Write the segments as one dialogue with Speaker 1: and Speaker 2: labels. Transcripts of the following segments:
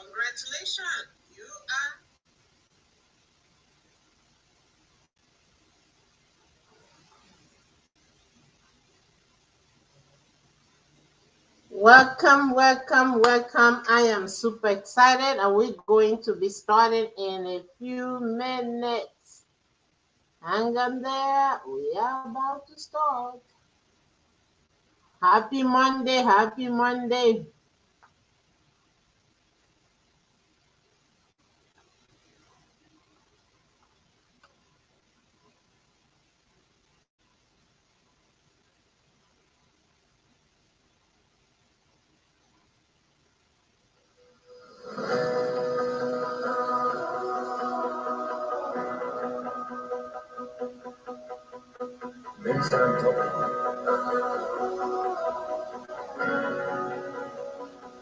Speaker 1: Congratulations. You are. Welcome, welcome, welcome. I am super excited and we're going to be starting in a few minutes. Hang on there. We are about to start. Happy Monday, happy Monday.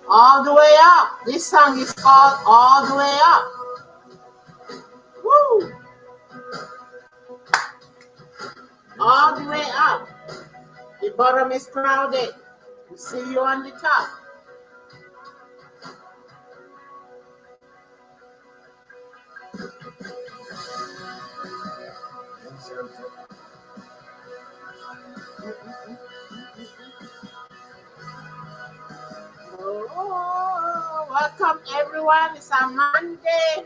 Speaker 1: All the way up. This song is called All the Way Up. Woo! All the way up. The bottom is crowded. We see you on the top. Oh, welcome everyone. It's a Monday.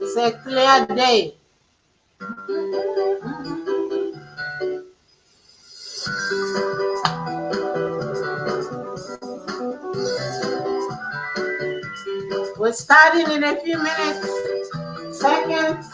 Speaker 1: It's a clear day. We're starting in a few minutes, seconds.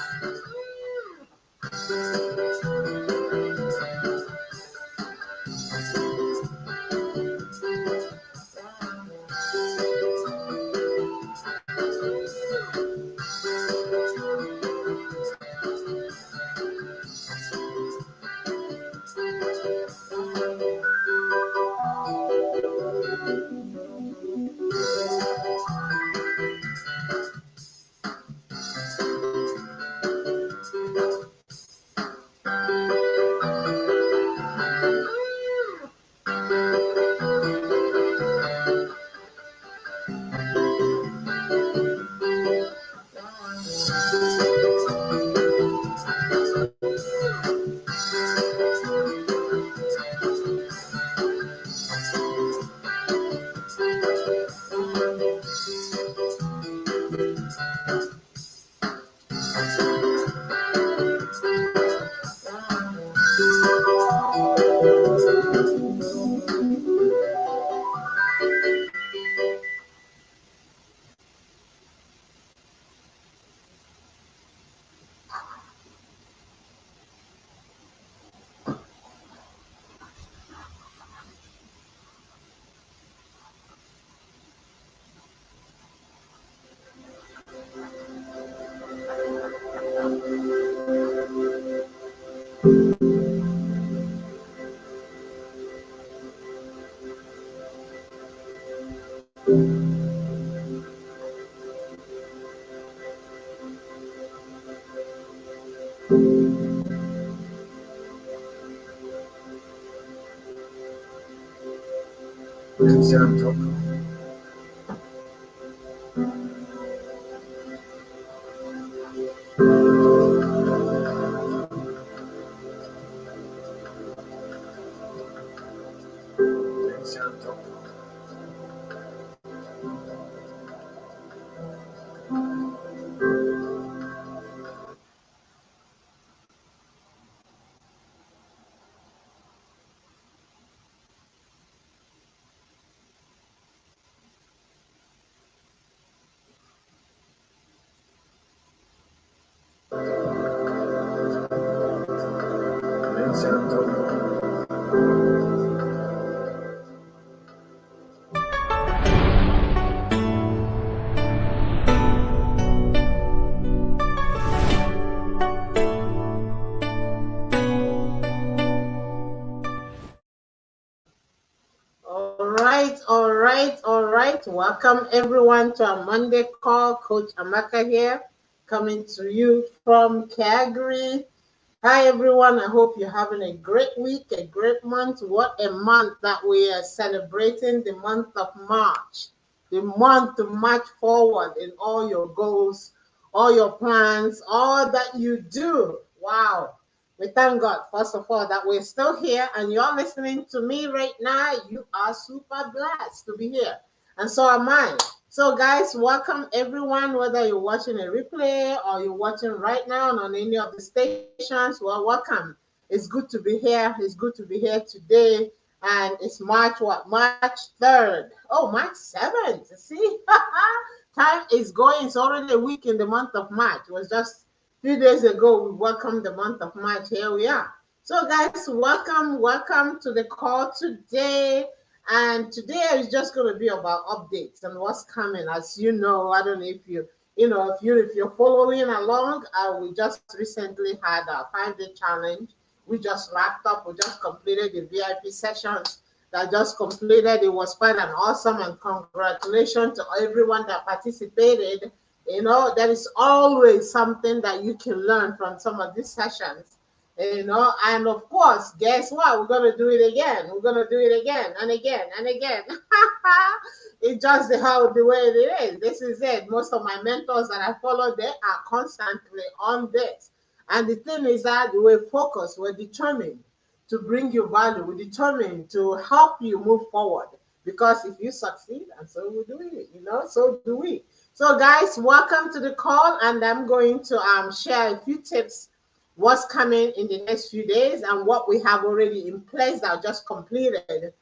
Speaker 2: Ladies and gentlemen, ladies and gentlemen, ladies and gentlemen.
Speaker 1: All right, all right, all right. Welcome everyone to our Monday call. Coach Amaka here, coming to you from Calgary. Hi everyone, I hope you're having a great week, a great month. What a month that we are celebrating, the month of March, the month to march forward in all your goals, all your plans, all that you do. Wow. We thank God, first of all, that we're still here and you're listening to me right now. You are super blessed to be here. And so am I. So, guys, welcome everyone, whether you're watching a replay or you're watching right now on any of the stations. Well, welcome. It's good to be here. It's good to be here today. And it's March what? March 3rd. Oh, March 7th. See? Time is going. It's already a week in the month of March. It was just a few days ago we welcomed the month of March. Here we are. So, guys, welcome to the call today. And today is just going to be about updates and what's coming. As you know, I don't know if if you're following along, we just recently had a 5-day challenge. We just wrapped up. We just completed the VIP sessions that just completed. It was quite an awesome, and congratulations to everyone that participated. There is always something that you can learn from some of these sessions. And of course, guess what? We're gonna do it again. We're gonna do it again and again and again. It's just the way it is. This is it. Most of my mentors that I follow, they are constantly on this. And the thing is that we're focused, we're determined to bring you value, we're determined to help you move forward. Because if you succeed, and so we do it, so do we. So, guys, welcome to the call, and I'm going to share a few tips what's coming in the next few days and what we have already in place that just completed.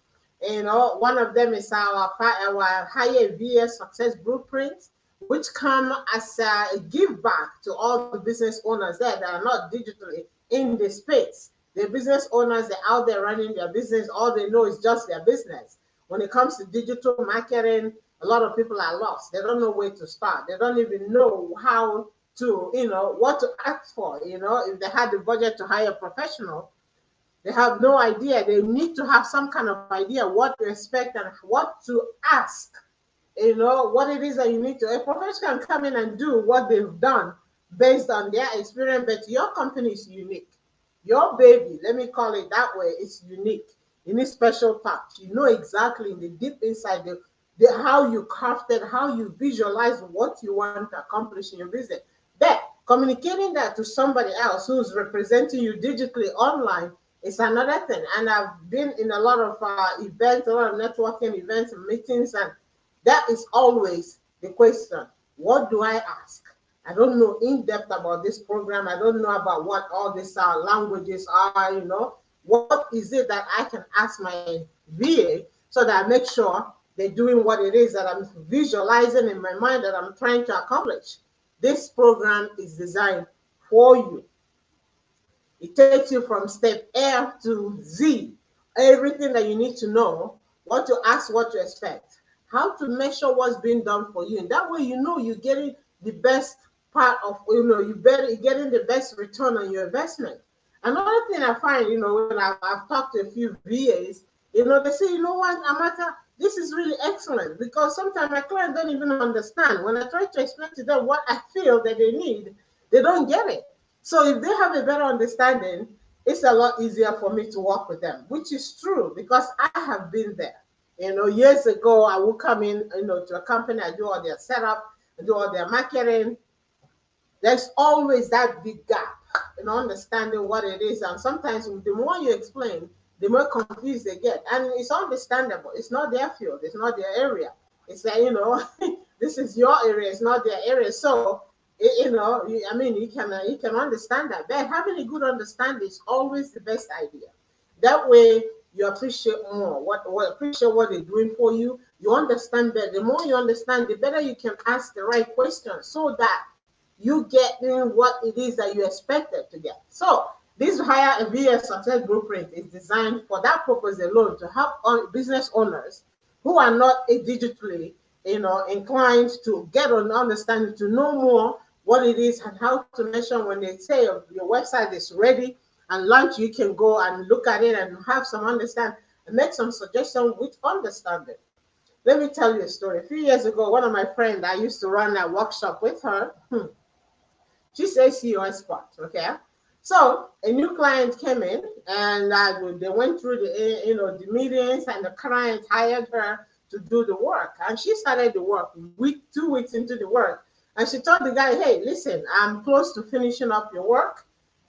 Speaker 1: One of them is our higher VS success blueprints, which come as a give back to all the business owners there that are not digitally in the space. The business owners, they're out there running their business. All they know is just their business. When it comes to digital marketing, a lot of people are lost. They don't know where to start. They don't even know how to, what to ask for. If they had the budget to hire a professional, they have no idea. They need to have some kind of idea what to expect and what to ask. What it is that you need to. A professional can come in and do what they've done based on their experience, but your company is unique. Your baby, let me call it that way, is unique. You need special touch. You know exactly in the deep inside how you crafted, how you visualize what you want to accomplish in your business. But communicating that to somebody else who's representing you digitally online is another thing. And I've been in a lot of events, a lot of networking events and meetings, and that is always the question. What do I ask? I don't know in depth about this program. I don't know about what all these languages are, What is it that I can ask my VA so that I make sure they're doing what it is that I'm visualizing in my mind that I'm trying to accomplish? This program is designed for you. It takes you from step A to Z. Everything that you need to know, what to ask, what to expect, how to measure what's being done for you. And that way, you're getting the best part of, you're getting the best return on your investment. Another thing I find, when I've talked to a few VAs, they say, you know what, Amaka, this is really excellent, because sometimes my clients don't even understand. When I try to explain to them what I feel that they need, they don't get it. So if they have a better understanding, it's a lot easier for me to work with them, which is true because I have been there. Years ago, I would come in, to a company, I do all their setup, I do all their marketing. There's always that big gap in understanding what it is. And sometimes the more you explain, the more confused they get. And it's understandable. It's not their field, it's not their area. It's that, this is your area, it's not their area. So, I mean, you can understand that. But having a good understanding is always the best idea. That way, you appreciate more. What appreciate what they're doing for you. You understand better. The more you understand, the better you can ask the right questions, so that you get in what it is that you expected to get. So this higher VS success blueprint is designed for that purpose alone, to help business owners who are not digitally, inclined, to get an understanding, to know more what it is and how to measure. When they say your website is ready and launch, you can go and look at it and have some understanding and make some suggestions with understanding. Let me tell you a story. A few years ago, one of my friends, I used to run a workshop with her. She's a CEO expert, okay? So a new client came in, and they went through the meetings, and the client hired her to do the work. And she started the work 2 weeks into the work. And she told the guy, hey, listen, I'm close to finishing up your work,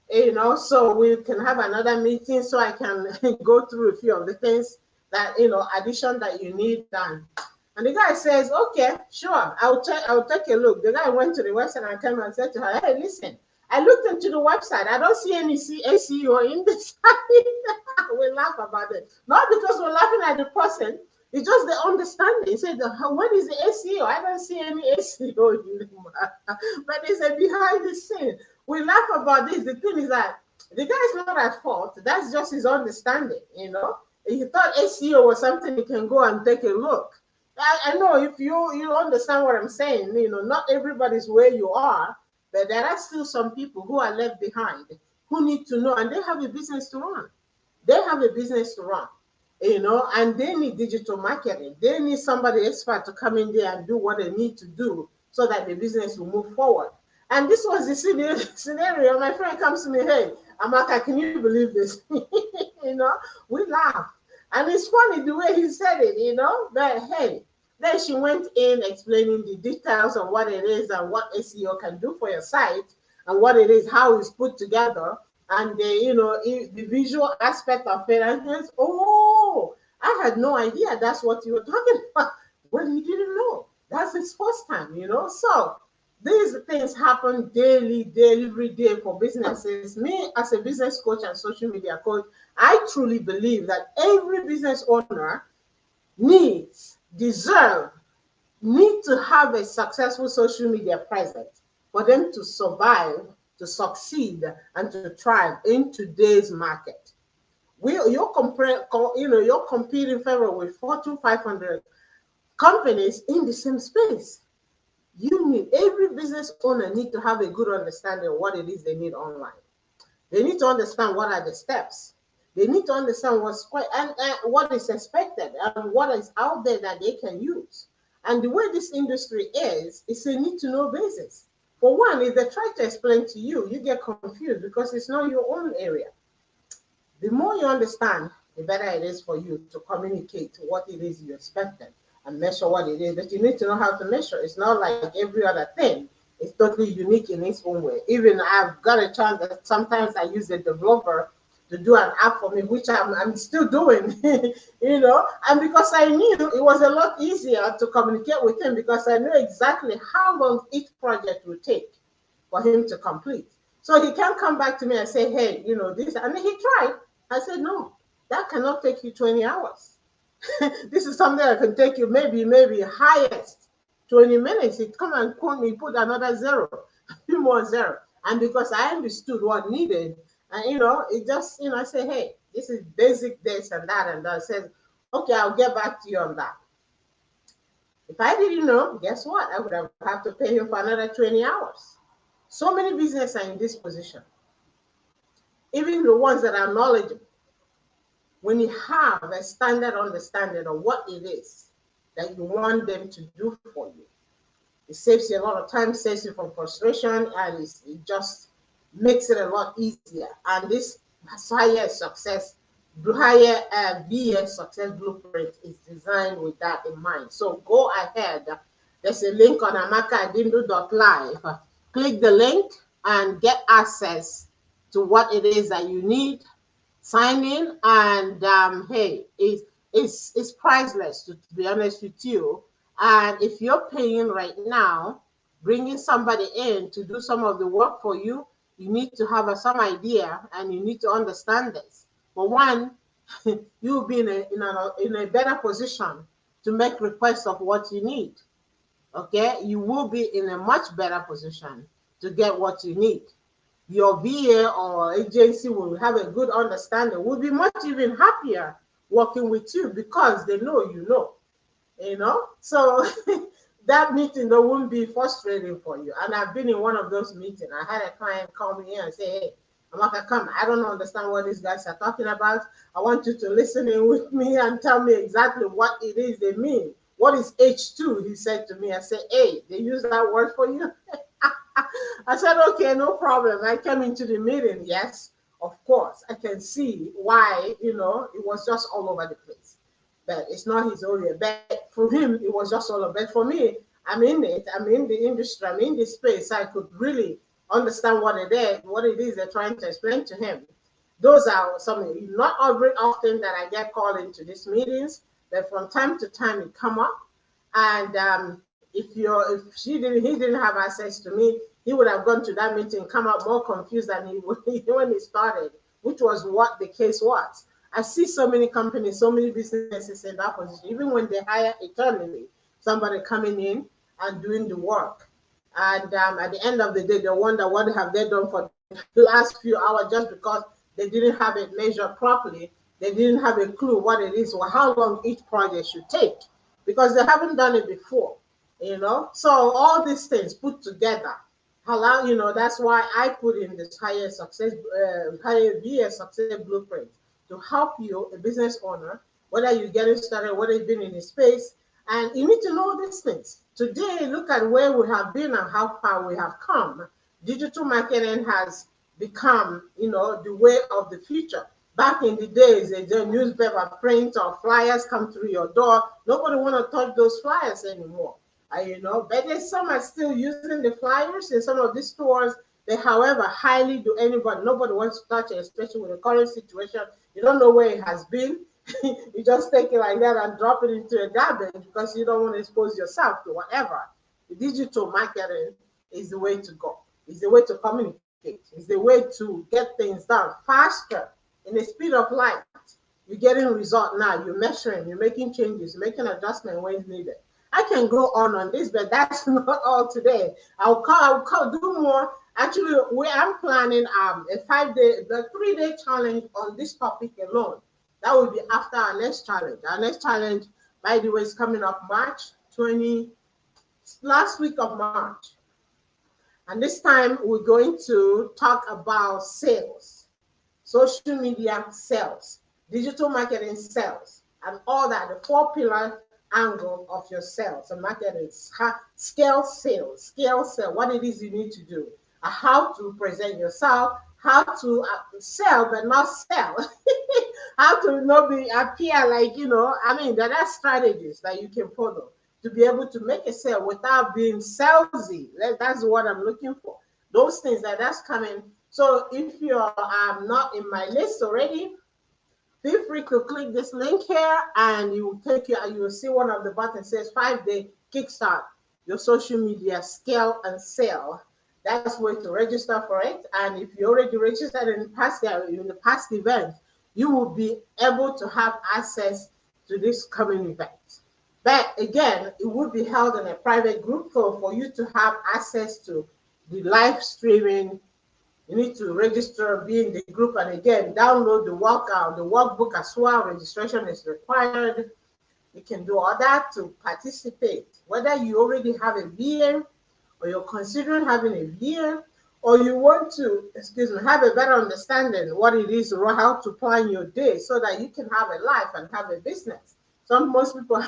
Speaker 1: so we can have another meeting so I can go through a few of the things that, addition that you need done. And the guy says, okay, sure, I'll take a look. The guy went to the website and came and said to her, hey, listen, I looked into the website. I don't see any SEO in the site. We laugh about it. Not because we're laughing at the person, it's just the understanding. He said, what is the SEO? I don't see any SEO in the but it's a behind the scene. We laugh about this. The thing is that the guy is not at fault. That's just his understanding. He thought SEO was something he can go and take a look. I know if you understand what I'm saying, not everybody's where you are, but there are still some people who are left behind, who need to know, and they have a business to run. They have a business to run, and they need digital marketing. They need somebody expert to come in there and do what they need to do so that the business will move forward. And this was the scenario. My friend comes to me, hey, Amaka, can you believe this? We laugh. And it's funny the way he said it. But hey, then she went in explaining the details of what it is and what SEO can do for your site, and what it is, how it's put together, and the visual aspect of it. And he goes, oh, I had no idea that's what you were talking about. Well, he didn't know. That's his first time. So these things happen daily, every day for businesses. Me, as a business coach and social media coach, I truly believe that every business owner deserve, need to have a successful social media presence for them to survive, to succeed, and to thrive in today's market. You're competing favor with Fortune 500 companies in the same space. Every business owner need to have a good understanding of what it is they need online. They need to understand what are the steps. They need to understand what's quite and what is expected and what is out there that they can use. And the way this industry is, it's a need to know basis. For one, if they try to explain to you, you get confused because it's not your own area. The more you understand, the better it is for you to communicate what it is you expected and measure what it is. But you need to know how to measure. It's not like every other thing. It's totally unique in its own way. Even I've got a chance that sometimes I use a developer to do an app for me, which I'm still doing, and because I knew it was a lot easier to communicate with him, because I knew exactly how long each project would take for him to complete. So he can come back to me and say, hey, this, and he tried. I said, no, that cannot take you 20 hours. This is something that can take you maybe highest 20 minutes. It come and quote me, put another zero, a few more zero. And because I understood what needed, and it just, I say, hey, this is basic this and that and that. I said, okay, I'll get back to you on that. If I didn't know, guess what? I would have to pay him for another 20 hours. So many businesses are in this position. Even the ones that are knowledgeable. When you have a standard understanding of what it is that you want them to do for you, it saves you a lot of time, saves you from frustration, and it just makes it a lot easier. And this higher success hire VA Success Blueprint is designed with that in mind. So go ahead. There's a link on amakadindu.live. Click the link and get access to what it is that you need. Sign in, and hey, it's priceless, to be honest with you. And if you're paying right now, bringing somebody in to do some of the work for you, you need to have some idea and you need to understand this. For one, you'll be in a better position to make requests of what you need. Okay, you will be in a much better position to get what you need. Your VA or agency will have a good understanding, will be much even happier working with you because they know you know, you know. So that meeting though won't be frustrating for you. And I've been in one of those meetings. I had a client call me in and say, hey, Amaka, come, I don't understand what these guys are talking about. I want you to listen in with me and tell me exactly what it is they mean. What is H2? He said to me. I said, hey, they use that word for you? I said, okay, no problem. I came into the meeting. Yes, of course. I can see why, it was just all over the place. But it's not his area. But for him, it was just all over. But for me, I'm in it. I'm in the industry. I'm in this space. I could really understand what it is they're trying to explain to him. Those are some, not very often that I get called into these meetings, but from time to time it come up. And if he didn't have access to me, he would have gone to that meeting, come out more confused than he would when he started, which was what the case was. I see so many companies, so many businesses in that position, even when they hire eternally somebody coming in and doing the work. And at the end of the day, they wonder what have they done for the last few hours just because they didn't have it measured properly. They didn't have a clue what it is or how long each project should take because they haven't done it before. So all these things put together allow, that's why I put in this higher VA success blueprint to help you, a business owner, whether you're getting started, whether you've been in a space, and you need to know these things. Today, look at where we have been and how far we have come. Digital marketing has become, the way of the future. Back in the days, the newspaper print or flyers come through your door. Nobody want to touch those flyers anymore. But there's some are still using the flyers in some of these stores. They, however, highly do nobody wants to touch it, especially with the current situation. You don't know where it has been. You just take it like that and drop it into a garbage because you don't want to expose yourself to whatever. The digital marketing is the way to go. It's the way to communicate. It's the way to get things done faster in the speed of light. You're getting result now. You're measuring. You're making changes. You're making adjustment when it's needed. I can go on this, but that's not all today. I'll do more. Actually, I'm planning a 5-day, the 3-day challenge on this topic alone. That will be after our next challenge. Our next challenge, by the way, is coming up March 20, last week of March. And this time we're going to talk about sales, social media sales, digital marketing sales, and all that, the 4 pillar angle of your sales and marketing. Scale sale, what it is you need to do, how to present yourself, how to sell but not sell, how to not be appear like, I mean, there are strategies that you can follow to be able to make a sale without being salesy. That's what I'm looking for. Those things that's coming. So if you're not in my list already, feel free to click this link here and you will take you and you will see one of the buttons says 5-day kickstart your social media scale and sell. That's where to register for it. And if you already registered in the past event, you will be able to have access to this coming event. But again, it will be held in a private group for you to have access to the live streaming. You need to register, be in the group, and again, download the workbook as well. Registration is required. You can do all that to participate. Whether you already have a VA or you're considering having a VA, or you want to, have a better understanding what it is or how to plan your day so that you can have a life and have a business. Most people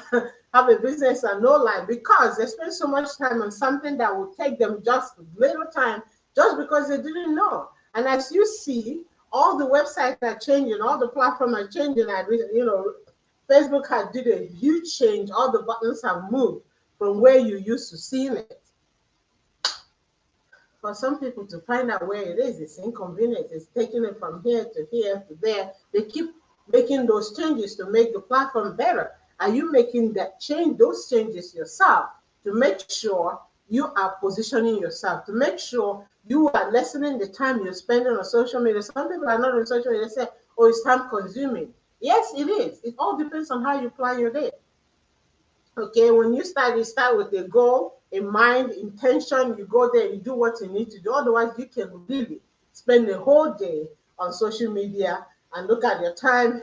Speaker 1: have a business and no life because they spend so much time on something that will take them just little time just because they didn't know. And as you see, all the websites are changing, all the platforms are changing. Facebook had did a huge change. All the buttons have moved from where you used to seeing it. For some people to find out where it is, it's inconvenient. It's taking it from here to there. They keep making those changes to make the platform better. Are you making those changes yourself to make sure you are positioning yourself, to make sure you are lessening the time you're spending on social media? Some people are not on social media, they say, oh, it's time consuming. Yes, it is. It all depends on how you plan your day. Okay, when you start with a goal, a mind, intention, you go there, you do what you need to do. Otherwise, you can really spend the whole day on social media and look at your time.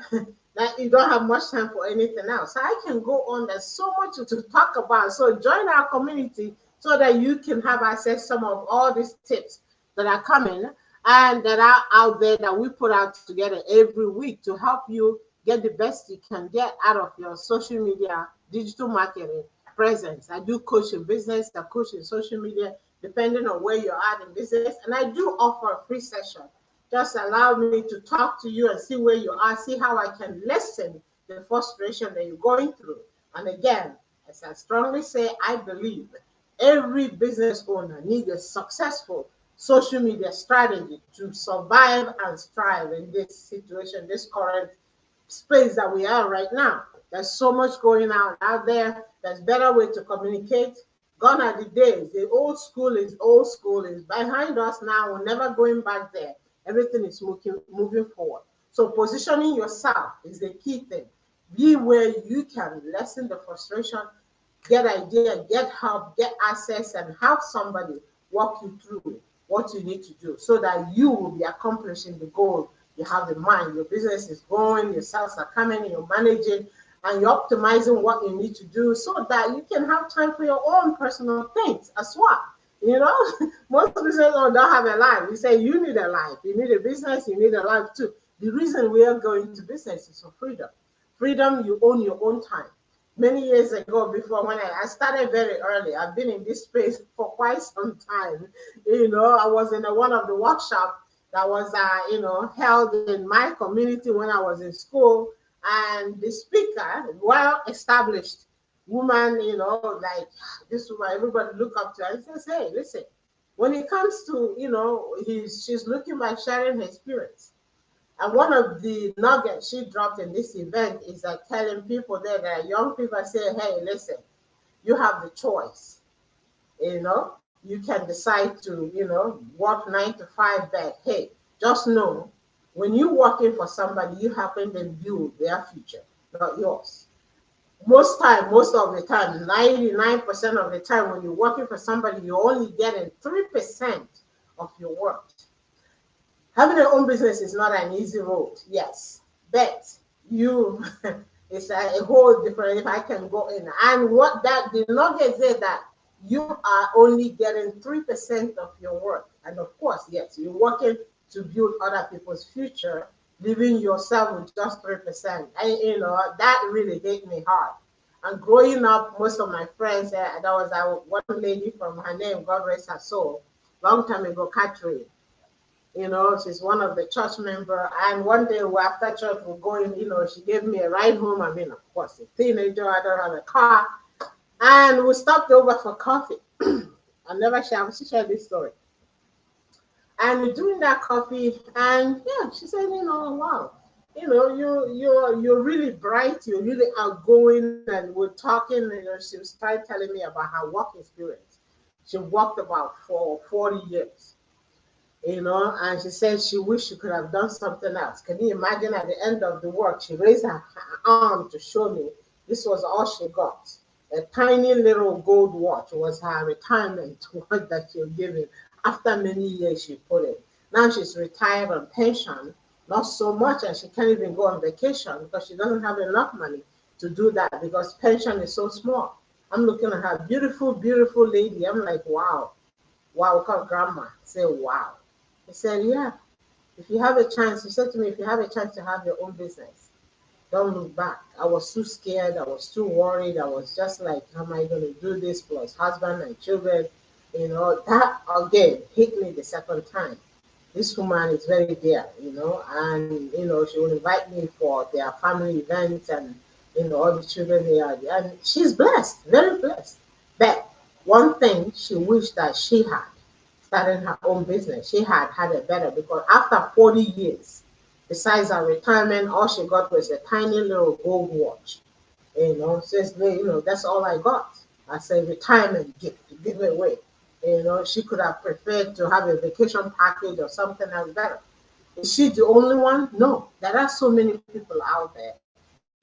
Speaker 1: That you don't have much time for anything else. So I can go on. There's so much to talk about. So join our community so that you can have access to some of all these tips that are coming and that are out there that we put out together every week to help you get the best you can get out of your social media digital marketing presence. I do coach in business, I coach in social media, depending on where you're at in business. And I do offer a free session. Just allow me to talk to you and see where you are, see how I can lessen the frustration that you're going through. And again, as I strongly say, I believe every business owner needs a successful social media strategy to survive and thrive in this situation, this current space that we are right now. There's so much going on out there. There's better way to communicate. Gone are the days. The old school is behind us now. We're never going back there. Everything is moving forward. So positioning yourself is the key thing. Be where you can lessen the frustration, get idea, get help, get access, and have somebody walk you through what you need to do so that you will be accomplishing the goal you have in mind. Your business is going, your sales are coming, you're managing, and you're optimizing what you need to do so that you can have time for your own personal things as well. You know, most business owners don't have a life. We say you need a life, you need a business, you need a life too. The reason we are going to business is for freedom. Freedom, you own your own time. Many years ago, before when I started very early, I've been in this space for quite some time. I was in one of the workshops that was, held in my community when I was in school, and the speaker, well established woman, like this woman, everybody look up to her and says, hey, listen, when it comes to, she's looking like sharing her experience. And one of the nuggets she dropped in this event is that telling people there that young people say, hey, listen, you have the choice. You can decide to, work 9 to 5 back. Hey, just know when you're working for somebody, you helping them build their future, not yours. Most of the time, 99% of the time, when you're working for somebody, you're only getting 3% of your work. Having your own business is not an easy road, yes, but you it's a whole different. If I can go in, and what that the nugget is that you are only getting 3% of your work, and of course, yes, you're working to build other people's future, leaving yourself with just 3%. And that really hit me hard. And growing up, most of my friends, there was one lady from her name, God rest her soul, long time ago, Catherine. She's one of the church member. And one day after church, we're going, she gave me a ride home. I mean, of course, a teenager, I don't have a car. And we stopped over for coffee. I'll never share this story. And we're doing that coffee, and yeah, she said, wow, you're really bright, you're really outgoing, and we're talking, she was trying telling me about her work experience. She worked about for 40 years. And she said she wished she could have done something else. Can you imagine at the end of the work, she raised her arm to show me this was all she got. A tiny little gold watch was her retirement watch that she was given after many years she put it. Now she's retired on pension, not so much, and she can't even go on vacation because she doesn't have enough money to do that because pension is so small. I'm looking at her, beautiful, beautiful lady. I'm like, wow. Wow, we call grandma. Say, wow. He said, yeah, if you have a chance, he said to me, if you have a chance to have your own business, don't look back. I was too scared. I was too worried. I was just like, how am I going to do this plus husband and children? That again hit me the second time. this woman is very dear, and she will invite me for their family events, and all the children they are, and she's blessed, very blessed. But one thing she wished that she had started her own business. She had it better because after 40 years, besides her retirement, all she got was a tiny little gold watch. Says, that's all I got. I say retirement gift to give it away. She could have preferred to have a vacation package or something else better. Is she the only one? No. There are so many people out there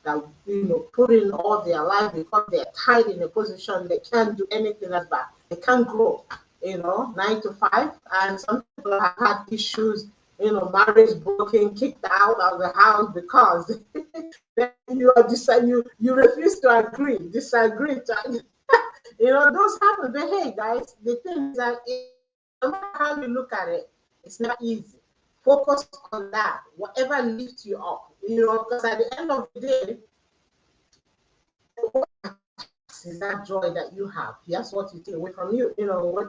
Speaker 1: that put in all their life because they're tied in a position they can't do anything else but they can't grow. 9 to 5, and some people have had issues. Marriage broken, kicked out of the house because then you refuse to agree, disagree. Those happen. But hey, guys, the thing is that no matter how you look at it, it's never easy. Focus on that. Whatever lifts you up, because at the end of the day, what is that joy that you have. That's what you take away from you.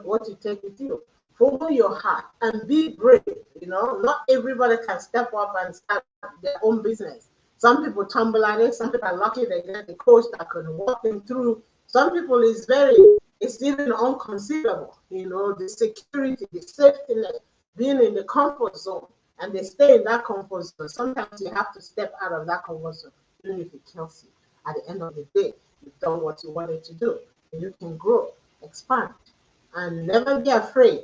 Speaker 1: What you take with you. Follow your heart and be brave. Not everybody can step up and start their own business. Some people tumble at it. Some people are lucky they get a coach that can walk them through. Some people it's even unconceivable. The security, the safety net, being in the comfort zone, and they stay in that comfort zone. Sometimes you have to step out of that comfort zone, even if it kills you. At the end of the day, you've done what you wanted to do. And you can grow, expand, and never be afraid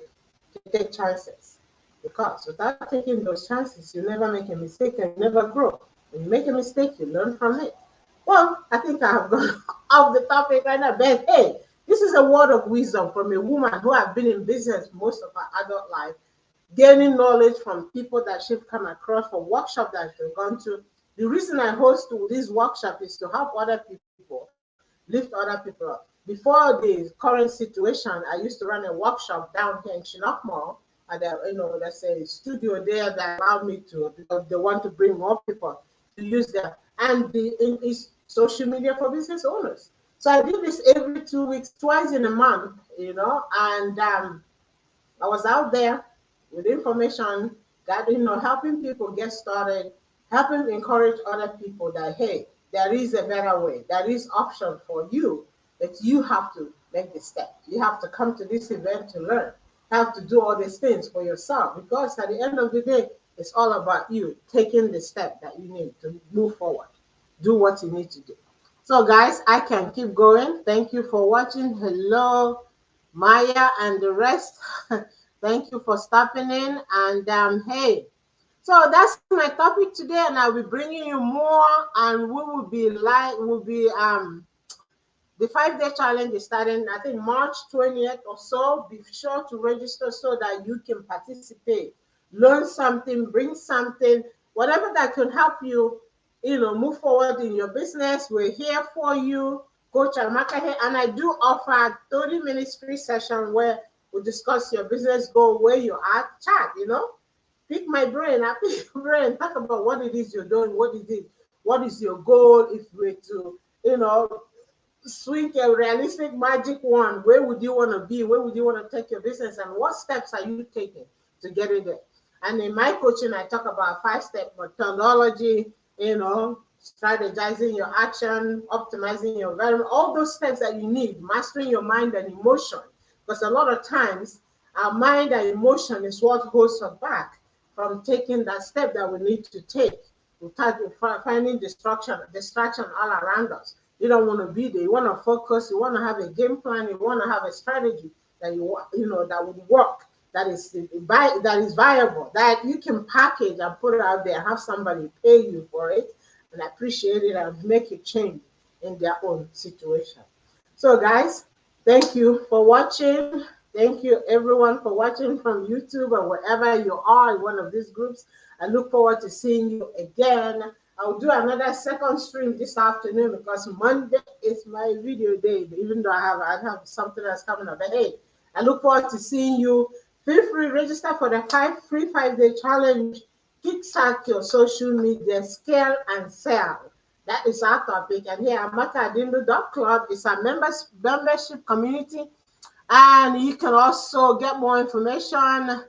Speaker 1: to take chances. Because without taking those chances, you never make a mistake and never grow. When you make a mistake, you learn from it. Well, I think I have gone off the topic right now, but hey, this is a word of wisdom from a woman who has been in business most of her adult life, gaining knowledge from people that she's come across, from workshops that she's gone to. The reason I host this workshop is to help other people, lift other people up. Before the current situation, I used to run a workshop down here in Chinook Mall, and there's a studio there that allowed me to, because they want to bring more people to use them, and it's social media for business owners. So I do this every 2 weeks, twice in a month, and I was out there with information, helping people get started, helping encourage other people that hey, there is a better way, there is option for you, but you have to make the step. You have to come to this event to learn. Have to do all these things for yourself because at the end of the day, it's all about you taking the step that you need to move forward. Do what you need to do. So, guys, I can keep going. Thank you for watching. Hello, Maya and the rest. Thank you for stopping in. And hey, so that's my topic today, and I'll be bringing you more. And we will be live. Will be the 5 day challenge is starting. I think March 20th or so. Be sure to register so that you can participate, learn something, bring something, whatever that can help you move forward in your business. We're here for you, Coach Amaka here, and I do offer 30 minutes free session where we discuss your business goal, where you are, chat, pick my brain, I pick your brain, talk about what it is you're doing, what is your goal, if we're to, swing a realistic magic wand, where would you want to be? Where would you want to take your business? And what steps are you taking to get it there? And in my coaching, I talk about 5-step methodology, strategizing your action, optimizing your environment, all those steps that you need, mastering your mind and emotion. Because a lot of times, our mind and emotion is what holds us back from taking that step that we need to take. We start finding distraction all around us. You don't want to be there. You want to focus. You want to have a game plan. You want to have a strategy that that would work, that is viable, that you can package and put it out there, have somebody pay you for it and appreciate it and make a change in their own situation. So, guys, thank you for watching. Thank you, everyone, for watching from YouTube or wherever you are in one of these groups. I look forward to seeing you again. I'll do another second stream this afternoon because Monday is my video day, even though I have something else coming up. But hey, I look forward to seeing you. Feel free to register for the free 5 day challenge. Kickstart your social media, scale and sell. That is our topic. And here, Amaka Adindu Club is our membership community. And you can also get more information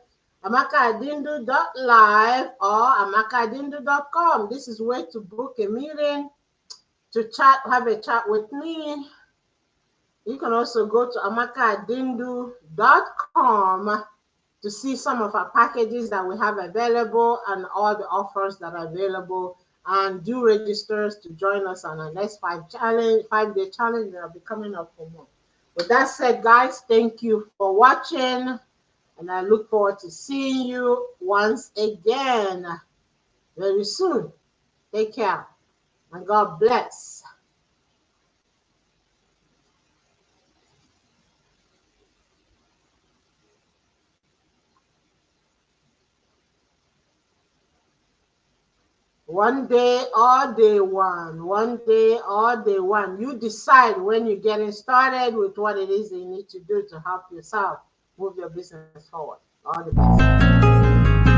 Speaker 1: AmakaAdindu.live or AmakaAdindu.com. This is where to book a meeting, to chat, have a chat with me. You can also go to AmakaAdindu.com to see some of our packages that we have available and all the offers that are available. And do register to join us on our next 5-day challenge that will be coming up for more. With that said, guys, thank you for watching, and I look forward to seeing you once again very soon. Take care, and God bless. One day or day one. One day or day one. You decide when you're getting started with what it is that you need to do to help yourself move your business forward. All the best.